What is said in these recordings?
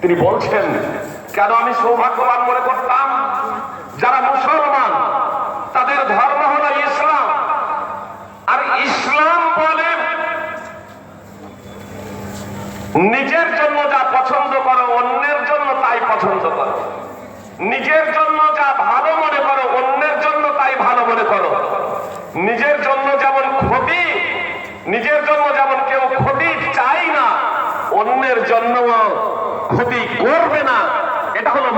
তিনি বলছেন, কেন আমি সৌভাগ্যবান মনে করতাম যারা মুসলমান তাদের ধর্ম হলো ইসলাম, আর ইসলাম বলে নিজের জন্য যা পছন্দ করো অন্যের জন্য তাই পছন্দ করো, নিজের জন্য যা ভালো মনে করো অন্যের জন্য তাই ভালো মনে করো, নিজের জন্য যেমন ক্ষতি, নিজের জন্য যেমন কেউ ক্ষতি চাই না অন্যের জন্য ক্ষতি করবে না। এটা হলো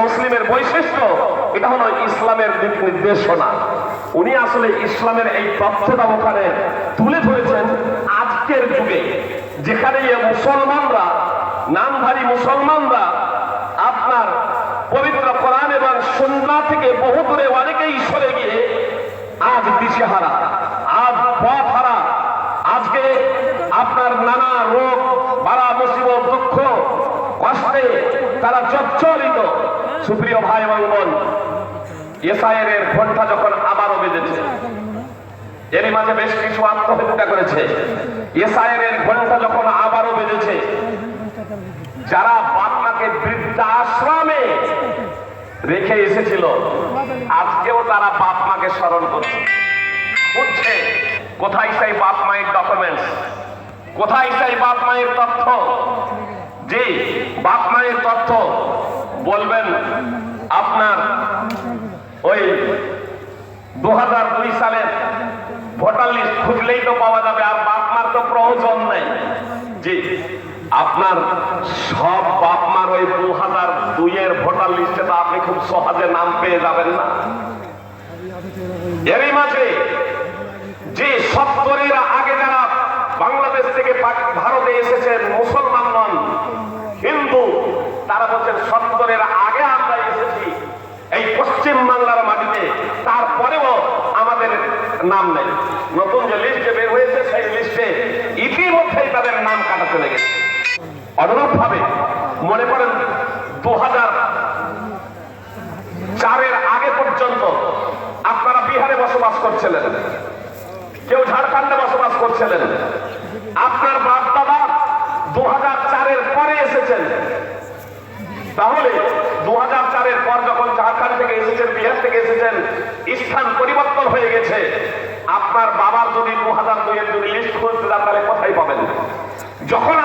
মুসলিমের বৈশিষ্ট্য, এটা হলো ইসলামের দিক নির্দেশনা। উনি আসলে ইসলামের এই তথ্যটা ওখানে তুলে ধরেছেন। আজকের যুগে যেখানে মুসলমানরা, নামধারী মুসলমানরা আপনার পবিত্র কোরআন এবং সুন্নাহ থেকে বহু দূরে অনেকেই সরে গিয়ে আজ দিশেহারা, আজ পথ হারা, আজকে আপনার নানা রোগ বালা মুসিবত দুঃখ কষ্টে তারা জর্জরিত। সুপ্রিয় ভাই এবং বোন, এসআইয়ের ঘন্টা যখন আবারও বেজেছে, এরই মাঝে বেশ কিছু আত্মহত্যা করেছে। এসআইয়ের ঘন্টা যখন আবারও বেজেছে, যারা বাপ মাকে বৃদ্ধাশ্রমে রেখে এসেছিল আজকেও তারা বাপ মাকে স্মরণ করছে, বুঝছে কোথায় সেই বাপ মায়ের ডকুমেন্টস, কোথায় সেই বাপ মায়ের তথ্য। যে বাপ মায়ের তথ্য বলবেন আপনার ওই 2002 সালের ভোটার লিস্ট খুঁজলেই তো পাওয়া যাবে, আর বাপ মার তো প্রয়োজন নেই। জি, আপনার সব বাপ মার ওই 2002 ভোটার লিস্টে তো আপনি খুব সহজে নাম পেয়ে যাবেন না। এরই মাঝে যে 70-এর আগে যারা বাংলাদেশ থেকে ভারতে এসেছেন, মুসলমান নন, হিন্দু, তারা বলছেন 70-এর আগে আমরা এসেছি এই পশ্চিম বাংলার মাটিতে, তারপরেও আমাদের নাম নেই। নতুন যে লিস্টে বের হয়েছে সেই লিস্টে ইতিমধ্যেই তাদের নাম কাটা চলে গেছে। অনুরূপ ভাবে মনে করেন 2004-এর আগে পর্যন্ত আপনারা বিহারে বসবাস করছিলেন, কেউ ঝাড়খণ্ডে বসবাস করছিলেন, আপনার বাপ দাদা 2004-এর পরে এসেছেন। তাহলে 2004-এর পর যখন ঝাড়খণ্ড থেকে এসেছেন, বিহার থেকে এসেছেন, স্থান পরিবর্তন হয়ে গেছে। আপনার বাবার যদি 2002-এর যদি লিস্ট খুঁজতে যান তাহলে কোথায় পাবেন? যখন